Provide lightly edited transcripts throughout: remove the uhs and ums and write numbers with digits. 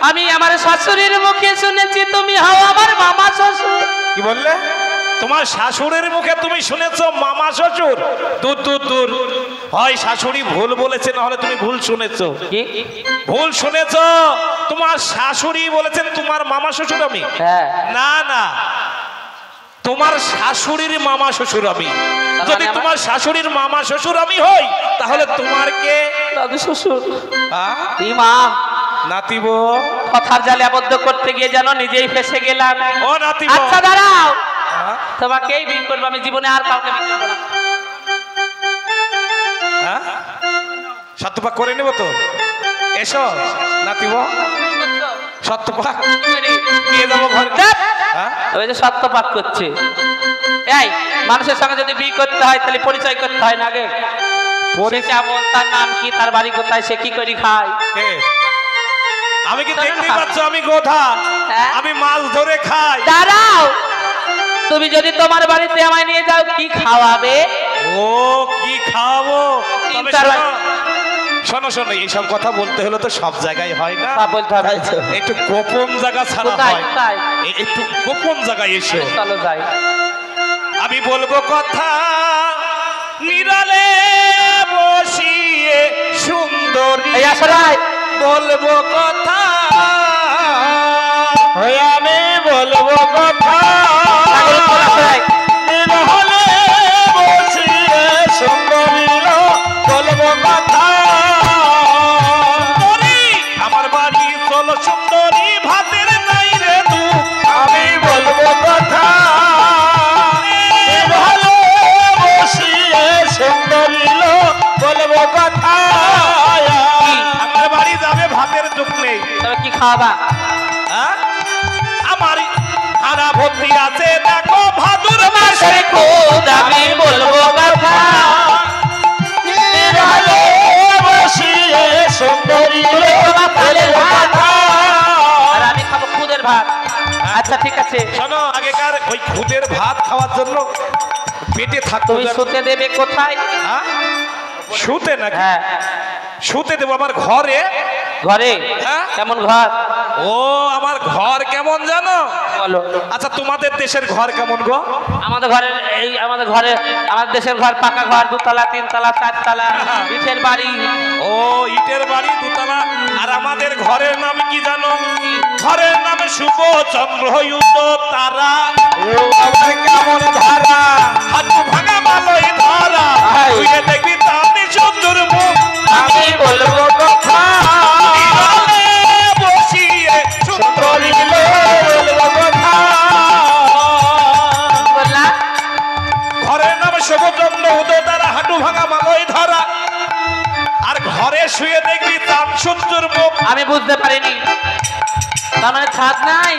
আমি আমার শাশুড়ির মুখে শুনেছি তুমি হও আমার মামা শ্বশুর। কি বললে? তোমার শাশুড়ির মুখে তুমি শুনেছো মামা শ্বশুর? দূর দূর দূর, হয় শাশুড়ি ভুল বলেছে, না হলে তুমি ভুল শুনেছো। কি ভুল শুনেছো, তোমার শাশুড়ি বলেছেন তোমার মামা শ্বশুর আমি। হ্যাঁ না না, তোমার শাশুড়ির মামা শ্বশুর আমি। যদি তোমার শাশুড়ির মামা শ্বশুর আমি হই, তাহলে তোমার কে? দাদু শ্বশুর। হ্যাঁ? এই মা নাতিব, কথার জালে আবদ্ধ করতে গিয়ে যেন নিজেই ফেসে গেলাম। ও নাতিব, আচ্ছা দাঁড়াও, তোমাকেই বিয়ে করবো আমি, জীবনে আর কাউকে বিয়ে করবো না। হ্যাঁ, সত্যপাক করে নেব তো। এসো নাতিব, সত্যপাক নিয়ে যাবো ঘরে। হ্যাঁ, ওই যে সত্যপাক করছে। এই মানুষের সঙ্গে যদি বিয়ে করতে হয় তাহলে পরিচয় করতে হয় না আগে? সে কেমন, তার নাম কি, তার বাড়ি কোথায়, সে কি করে খায়? আমি কি দেখতেই পাচ্ছ আমি গোধা, আমি মাছ ধরে খাই। দাঁড়াও, তুমি যদি তোমার বাড়িতে আমায় নিয়ে যাও কি খাওয়াবে? ও কি খাওয়াবো? তবে শোনো শোনো, এইসব কথা বলতে হলে তো সব জায়গায় হয় না, বলতে হবে একটু গোপন জায়গা ছাড়া হয়। একটু গোপন জায়গায় এসো, চলো যাই। আমি বলবো কথা নিরালে বসিয়ে সুন্দরী, বলবো কথা, আমি বলবো কথা নিরালে বসিয়ে সুন্দরী, বলবো কথা। আমার বাড়ি চলো সুন্দরী, ভাতের নাই রে তু, আমি বলবো কথা নিরালে বসিয়ে সুন্দরী, বলবো কথা। আমার বাড়ি যাবে, ভাতের দুঃখ নেই, তবে কি খাওয়াবা? আমার হারা ভর্তি আছে, দেখো ভাদুর মাসে আমি বলবো কথা নিরালে বসিয়ে সুন্দরী, বলবো কথা। আর আমি খাবো খুদের ভাত। আচ্ছা ঠিক আছে, শোনো, আগেকার ওই খুদের ভাত খাওয়ার জন্য পেটে থাকতো। তুমি শুতে দেবে কোথায়? শুতে নাকি? হ্যাঁ, শুতে দেবো আমার ঘরে। ঘরে? হ্যাঁ। কেমন ঘর? ও আমার ঘর কেমন জানো? বলো। আচ্ছা তোমাদের দেশের ঘর কেমন গো? আমাদের ঘরে, এই আমাদের ঘরে, আমাদের দেশের ঘর পাকা ঘর, 2 তলা 3 তলা 4 তলা, ইটের বাড়ি। ও ইটের বাড়ি 2 তলা। আর আমাদের ঘরের নাম কি জানো? ঘরের নামে শুভ চন্দ্র তারা। আমার কেমন ধারা, হাতু ভাঙা মালই ধরা, তুই দেখবি তাতে সুন্দর মুখ, আমি বলবো কথা বসিয়ে সুন্দরী, বলবো কথা। বললাম ঘরের নামে শুভ চন্দ্র তারা, হাঁটু ভাঙা মালই ধরা, আর ঘরে শুয়ে দেখবি তার সুন্দর মুখ। আমি বুঝতে পারিনি, তার মানে ছাদ নাই?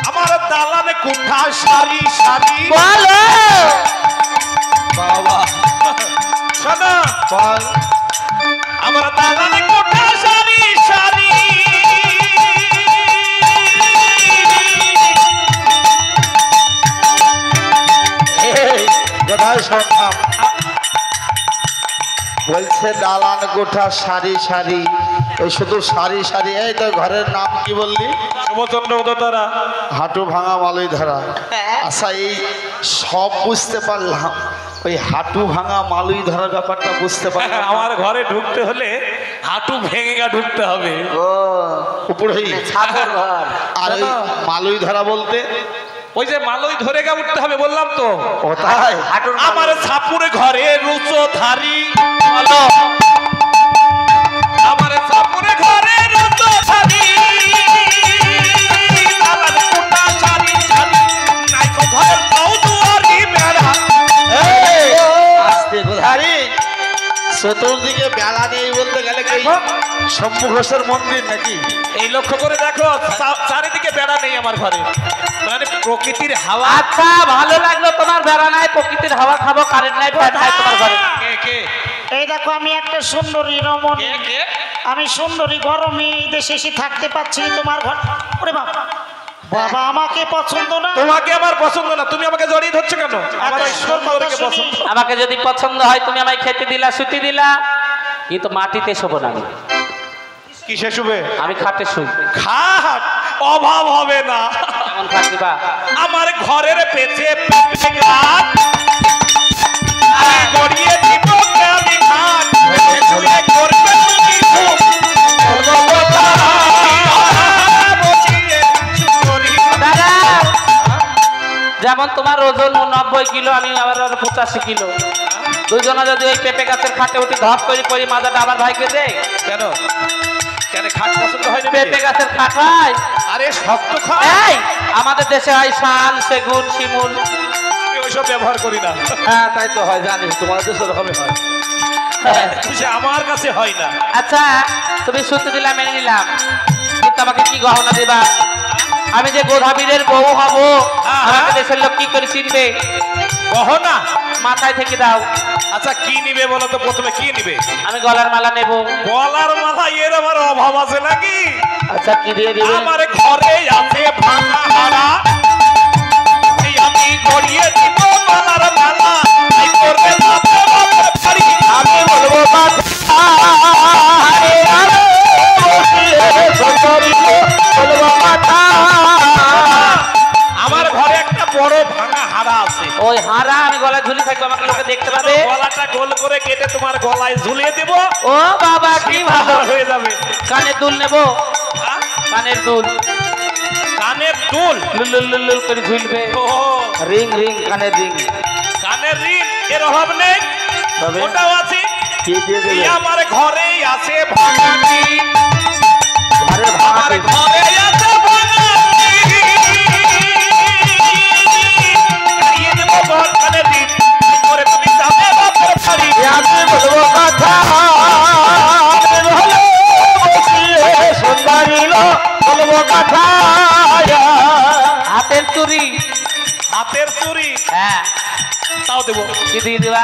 আমার দালানে কোঠা সারি সারি। বলো বাবা শোনা, আমার দালানে কোঠা সারি সারি, বলছে দালান কোঠা সারি সারি, ওই শুধু সারি সারি। এই তো ঘরের নাম কি বললি? শুভচন্দ্র উদয়তারা, হাঁটু ভাঙা মালই ধরা। আচ্ছা এই সব বুঝতে পারলাম, ওই হাঁটু ভাঙা মালুই ধরার ব্যাপারটা বুঝতে পারলাম। আমার ঘরে ঢুকতে হলে হাঁটু ভেঙে ঢুকতে হবে। ও উপরেই ছাদের ঘর। আর ওই মালুই ধরা বলতে ওই যে মালই ধরে গা উঠতে হবে, বললাম তো। ও তাই? আমার ছাপুরে ঘরে রুচো ধারি। বলো আমার ছাপুরে ঘরে রুচো ধারি, দালানে কোঠা সারি সারি, নাইকো ঘরের চৌদুয়ারি বেড়া। আস্তে ধারি, চতুর্দিকে বেলা নেই বলতে গেলে কি শম্ভু ঘোষের মন্দির নাকি? এই লক্ষ্য করে দেখো, চারিদিকে বেড়া নেই আমার ঘরে, মানে প্রকৃতির হাওয়া। আচ্ছা ভালো লাগলো, তোমার বেড়া নাই, প্রকৃতির হাওয়া খাবো, কারেন্ট নাই, ফ্যান নাই তোমার ঘরে। কে কে এই দেখো আমি একটা সুন্দরী রমণী, কে কে? আমি সুন্দরী গরমে এই দেশে এসে থাকতে পারছি না, তোমার ঘর। ওরে বাবা, বাবা আমাকে পছন্দ না? তোমাকে আমার পছন্দ না, তুমি আমাকে জড়িয়ে ধরছো কেন? আমার এই সুন্দরীকে পছন্দ। আমাকে যদি পছন্দ হয় তুমি আমায় খেতে দিলা, শুতে দিলা, কিন্তু মাটিতে শোবো না আমি। কিসে শুবে? আমি খাটে শুই। খাট অভাব হবে না। কেমন খাট দিবা? আমার ঘরের পেছে পেঁপে গাছ, আমি গড়িয়ে দিব আমি খাট, শুয়ে করবে তুমি ঘুম। বসিয়ে চুরি। দাদা, যেমন তোমার ওজন 90 কিলো, আমি আবার 85 কিলো। দুজনে যদি ওই পেঁপে গাছের খাটে উঠি ধপ করে পরি, মাথাটা আবার ভাইকে দে। কেন কেন খাট পছন্দ হয়নি? পেঁপে গাছের খাট হয়? আরে শক্ত খাট। এই আমাদের দেশে হয় শাল, সেগুন, শিমুল। আমি ওইসব ব্যবহার করি না। হ্যাঁ তাই তো হয়, জানিস তোমার তো সেরকমই হয়। সে আমার কাছে হয় না। আচ্ছা, তুমি সত্যি দিলাম, মেনে নিলাম, কিন্তু আমাকে কি গহনা দিবা? আমি যে গোধাবীরের বউ হব, আমাকে দেশের লোক কি করে চিনবে? গহনা মাথায় থেকে দাও। আচ্ছা কি নিবে বলো তো? প্রথমে কি নিবে? আমি গলার মালা নেব। গলার মালা এর আমার অভাব আছে নাকি? আচ্ছা কি দিয়ে দিবে? আমার ঘরে আছে ভাঙা হাড়া, এই আমি গড়িয়ে দিব গলার মালা, এই করবে বাপরে বাপরে পারি। আমি বলবো কথা, আরে আরে সুন্দরী বলবো কথা। আমার ঘরে একটা বড় ভাঙা হাড়া আছে। ওই হারা আমি গলায় ঝুলি থাকবো, আমাকে লোকে দেখতে পাবে। গলাটা গোল করে কেটে তোমার গলায় ঝুলিয়ে দেব। ও বাবা কি ভালো। হয়ে যাবে। কানের দুল নেব, হ্যাঁ? কানের দুল কানের দুল। লুল লুল লুল লুল করে ঝুলবে। ও রিং রিং কানের রিং কানের রিং এর অভাব নেই, তবে ওটাও আছে। কি দিয়ে এই দেবে? আমার ঘরেই আছে ভাঙা টিন, আরে আমার ভাঙা ঘরে আছে ভাঙা টিন। খাইয়ে দেব ঘর কানের রিং, এই করে তুমি যাবে বাপের বাড়ি। আমি বলবো কথা, আমি ভালো বসিয়ে সুন্দরী বলবো কথা। হাতের চুরি। হাতের চুরি হ্যাঁ, তাও দেবো। কি দিয়ে দিবা?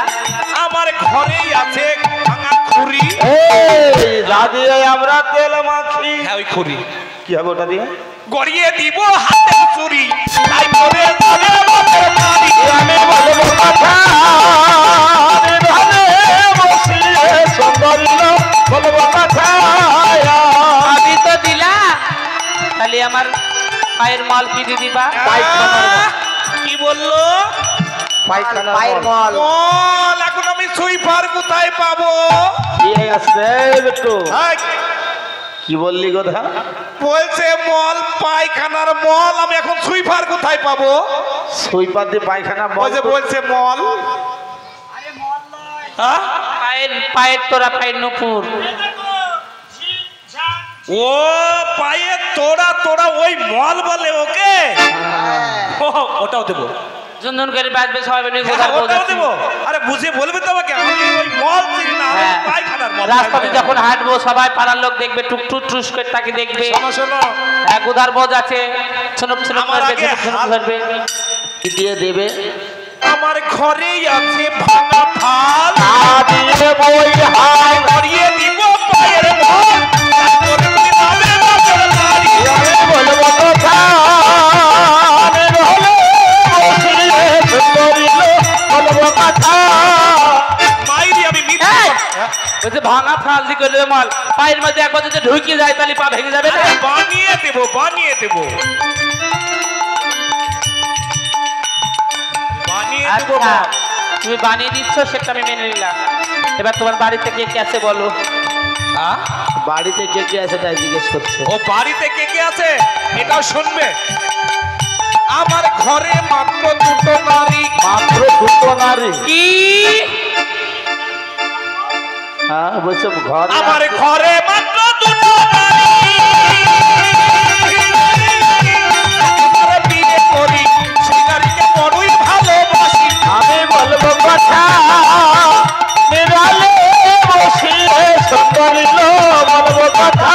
আমার ঘরেই আছে ভাঙা খুরি। এই যা দিয়ে আমরা তেল মাখি। হ্যাঁ ওই খুরি কি হবে ওটা দিয়ে? গড়িয়ে দিব হাতের চুরি, তাই করে যাবে বাপের বাড়ি। আমি বলবো কথা, আমি ভালো বসিয়ে সুন্দরী বলবো কথা। আমি তো দিলা, তাহলে আমার পায়ের মাল কি দিয়ে দিবা? কি বললো? পায়ের মল মল এখন আমি সুইপার কোথায় পাবো? কি আসছে একটু? হাই, কি বললি কথা? বলছে মল, পায়খানার মল, আমি এখন সুইপার কোথায় পাবো? সুইপার দিয়ে পায়খানা ওই যে বলছে মল। হ্যাঁ? পায়ের তোরা, পায়ের নুপুর। ও পায়ে তোরা তোরা ওই মল বলে ওকে? ও, ওটাও দেবো। ঝুনঝুন করে বাজবে সবাই মিলে হ্যাঁ, গোদার ওটাও গোদার। দেবো। আরে বুঝে বলবে তো আমাকে, আমি ওই মল চিনি না, আমি হ্যাঁ। পায়খানার মল। রাস্তাতে যখন হাঁটবো সবাই পাড়ার লোক দেখবে, টুকটুক টুস করে তাকে দেখবে। শোনো শোনো, এক উদার বোঝ আছে, ছোনপ ছোনপ আমার করবে, আগে ছোনপ ছোনপ হাত- করবে। কি দিয়ে দেবে? আমার ঘরেই আছে ভাঙা থাল, দিয়ে বই হাই গড়িয়ে দিব পায়ের মল, তারপরে তুমি যাবে বাপের বাড়ি। আমি বলবো কথা, আমি ভালো বসিয়ে সুন্দরী বলবো কথা। মাইরি আমি মিথ্যে এই! কথা। বলছে ভাঙা ফাল দি করে মাল, পায়ের মধ্যে একবার যদি ঢুকিয়ে যায় তাহলে পা ভেঙে যাবে না? আরে বানিয়ে দেবো, বানিয়ে দেবো, বানিয়ে দেবো। আচ্ছা, তুমি বানিয়ে দিচ্ছ সেটা আমি মেনে নিলাম। এবার তোমার বাড়িতে কে কে আছে বলো? হ্যাঁ? বাড়িতে কে কে আছে তাই জিজ্ঞেস করছে। ও বাড়িতে কে কে আছে এটাও শুনবে। আমার ঘরে মাত্র দুটো নারী, মাত্র দুটো নারী। কি? হ্যাঁ বলছে ঘর। আমার ঘরে মাত্র দুটো নারী, আমরা বিয়ে করি, সেই নারীকে বড়ই ভালোবাসি। আমি বলবো কথা, নিরালে বসিয়ে সুন্দরী বলবো কথা।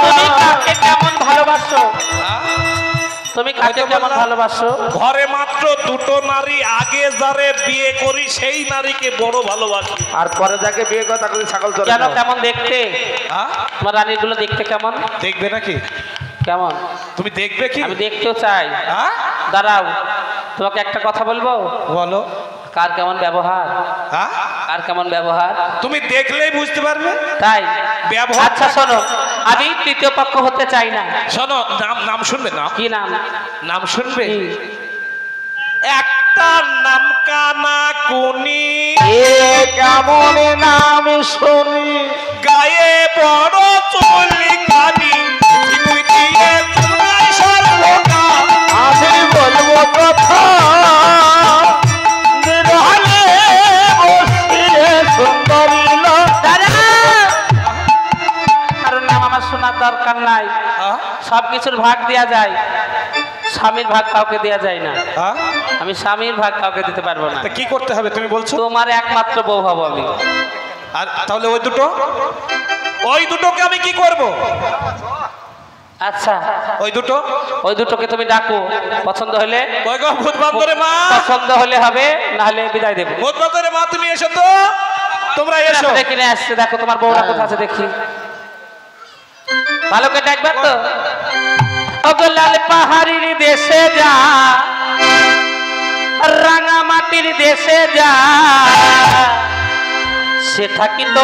তুমি কাকে কেমন ভালোবাসো? তুমি কাকে কেমন ভালোবাসো? ঘরে মাত্র দুটো নারী, আগে যারে বিয়ে করি সেই নারীকে বড় ভালোবাসি। আর পরে যাকে বিয়ে কথা করে ছাগল চলে কেন, কেমন দেখতে? হ্যাঁ? তোমার রানীর গুলো দেখতে কেমন? দেখবে নাকি? কেমন? তুমি দেখবে কি? আমি দেখতেও চাই। হ্যাঁ? দাঁড়াও, তোমাকে একটা কথা বলবো। বলো। কার কেমন ব্যবহার, হ্যাঁ? কার কেমন ব্যবহার তুমি দেখলেই বুঝতে পারবে। তাই? ব্যবহার আচ্ছা শোনো, আমি তৃতীয় পক্ষ হতে চাই না। শোনো, নাম নাম শুনবে না? কি নাম? নাম শুনবে? কি? একটা নাম কানা কুনি, কেমন নাম শুনি, গায়ে বড় চুলি কানি, দিয়ে চুলাই সর্বনা। আমি বলবো কথা নিরহলে বসিয়ে সুন্দরী লোক। কারণ নাম আমার শোনার দরকার নাই। সবকিছুর ভাগ দেয়া যায়, স্বামীর ভাগ কাউকে দেয়া যায় না। আমি স্বামীর ভাগ কাউকে দিতে পারবো না। তা কি করতে হবে তুমি বলছো? তোমার একমাত্র বউ হব আমি। আর তাহলে ওই দুটোকে আমি কি করব? আচ্ছা, ওই দুটোকে তুমি ডাকো, পছন্দ হলে ওই গো ভূত বান্দরে মা, পছন্দ হলে হবে, না হলে বিদায় দেবো। ভূত বান্দরে মা তুমি এসো তো, তোমরা এসো। দেখি নিয়ে আসছে, দেখো তোমার বউরা কোথা আছে দেখি। ভালো করে ডাকবে তো। ওগো লাল পাহাড়ির দেশে যা, রাঙা মাটির দেশে যা, সে থাকি তো